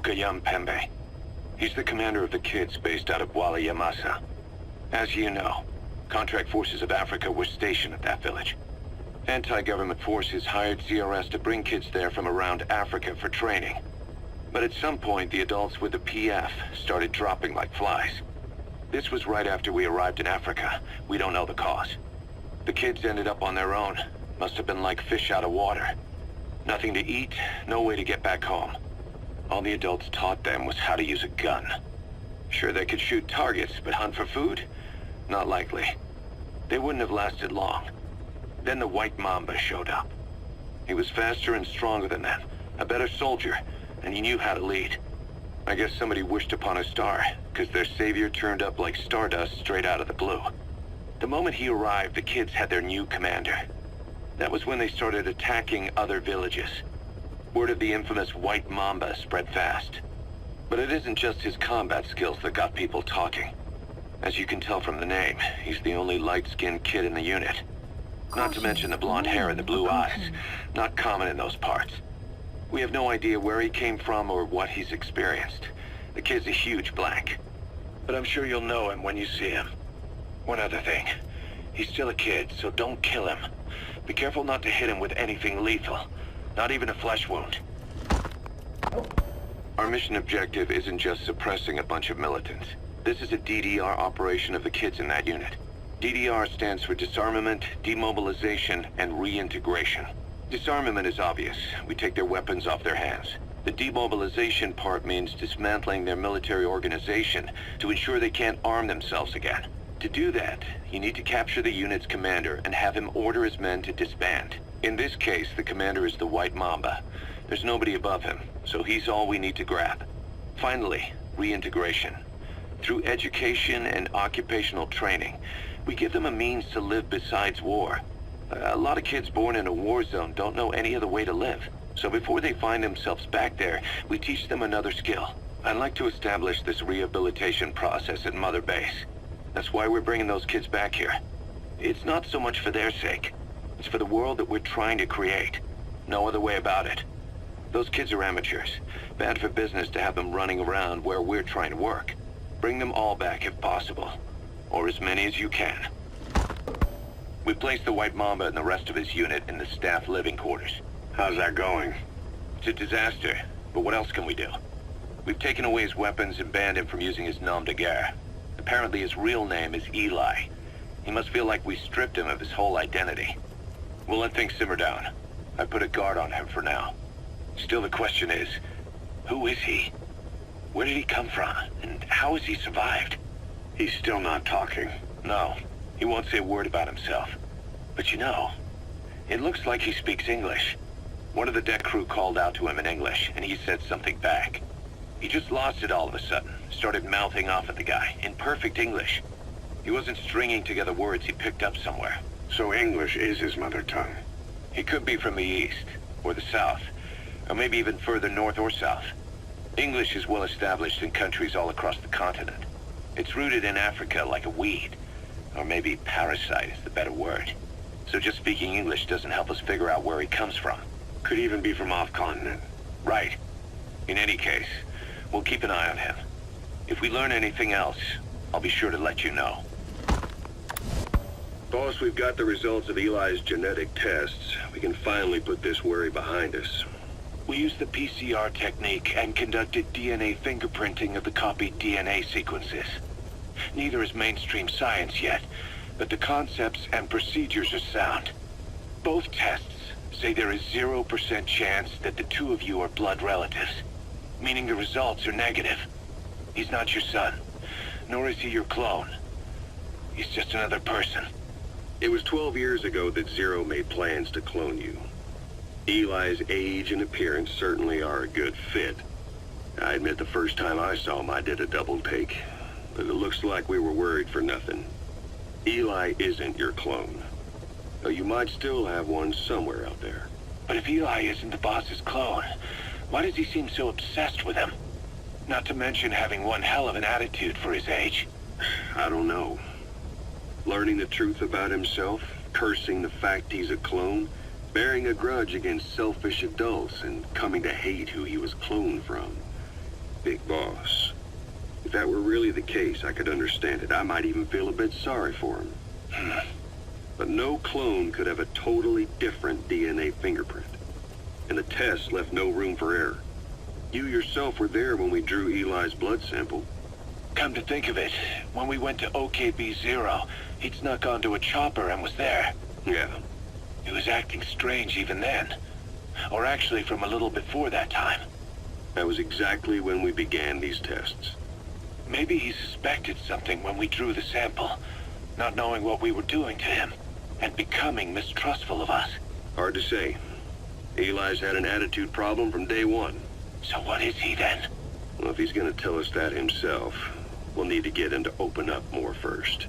Nyoka Mpembel. He's the commander of the kids based out of Wala Yamasa. As you know, contract forces of Africa were stationed at that village. Anti-government forces hired CRS to bring kids there from around Africa for training. But at some point, the adults with the PF started dropping like flies. This was right after we arrived in Africa. We don't know the cause. The kids ended up on their own. Must have been like fish out of water. Nothing to eat, no way to get back home. All the adults taught them was how to use a gun. Sure, they could shoot targets, but hunt for food? Not likely. They wouldn't have lasted long. Then the white Mamba showed up. He was faster and stronger than them, a better soldier, and he knew how to lead. I guess somebody wished upon a star, because their savior turned up like stardust straight out of the blue. The moment he arrived, the kids had their new commander. That was when they started attacking other villages. Word of the infamous White Mamba spread fast. But it isn't just his combat skills that got people talking. As you can tell from the name, he's the only light-skinned kid in the unit. Not to mention the blonde hair and the blue eyes. Not common in those parts. We have no idea where he came from or what he's experienced. The kid's a huge blank. But I'm sure you'll know him when you see him. One other thing. He's still a kid, so don't kill him. Be careful not to hit him with anything lethal. Not even a flesh wound. Our mission objective isn't just suppressing a bunch of militants. This is a DDR operation of the kids in that unit. DDR stands for disarmament, demobilization, and reintegration. Disarmament is obvious. We take their weapons off their hands. The demobilization part means dismantling their military organization to ensure they can't arm themselves again. To do that, you need to capture the unit's commander and have him order his men to disband. In this case, the commander is the White Mamba. There's nobody above him, so he's all we need to grab. Finally, reintegration. Through education and occupational training, we give them a means to live besides war. A lot of kids born in a war zone don't know any other way to live. So before they find themselves back there, we teach them another skill. I'd like to establish this rehabilitation process at Mother Base. That's why we're bringing those kids back here. It's not so much for their sake. It's for the world that we're trying to create. No other way about it. Those kids are amateurs. Bad for business to have them running around where we're trying to work. Bring them all back if possible. Or as many as you can. We placed the White Mamba and the rest of his unit in the staff living quarters. How's that going? It's a disaster, but what else can we do? We've taken away his weapons and banned him from using his nom de guerre. Apparently his real name is Eli. He must feel like we stripped him of his whole identity. We'll let things simmer down. I put a guard on him for now. Still the question is, who is he? Where did he come from? And how has he survived? He's still not talking. No, he won't say a word about himself. But you know, it looks like he speaks English. One of the deck crew called out to him in English, and he said something back. He just lost it all of a sudden, started mouthing off at the guy, in perfect English. He wasn't stringing together words he picked up somewhere. So English is his mother tongue? He could be from the east, or the south, or maybe even further north or south. English is well established in countries all across the continent. It's rooted in Africa like a weed, or maybe parasite is the better word. So just speaking English doesn't help us figure out where he comes from. Could even be from off-continent. Right. In any case, we'll keep an eye on him. If we learn anything else, I'll be sure to let you know. Boss, we've got the results of Eli's genetic tests. We can finally put this worry behind us. We used the PCR technique and conducted DNA fingerprinting of the copied DNA sequences. Neither is mainstream science yet, but the concepts and procedures are sound. Both tests say there is 0% chance that the two of you are blood relatives, meaning the results are negative. He's not your son, nor is he your clone. He's just another person. It was 12 years ago that Zero made plans to clone you. Eli's age and appearance certainly are a good fit. I admit the first time I saw him I did a double take, but it looks like we were worried for nothing. Eli isn't your clone, though you might still have one somewhere out there. But if Eli isn't the boss's clone, why does he seem so obsessed with him? Not to mention having one hell of an attitude for his age. I don't know. Learning the truth about himself, cursing the fact he's a clone, bearing a grudge against selfish adults, and coming to hate who he was cloned from. Big Boss. If that were really the case, I could understand it. I might even feel a bit sorry for him. But no clone could have a totally different DNA fingerprint. And the test left no room for error. You yourself were there when we drew Eli's blood sample. Come to think of it, when we went to OKB-0, he'd snuck onto a chopper and was there. Yeah. He was acting strange even then. Or actually from a little before that time. That was exactly when we began these tests. Maybe he suspected something when we drew the sample, not knowing what we were doing to him, and becoming mistrustful of us. Hard to say. Eli's had an attitude problem from day one. So what is he then? Well, if he's gonna tell us that himself, we'll need to get him to open up more first.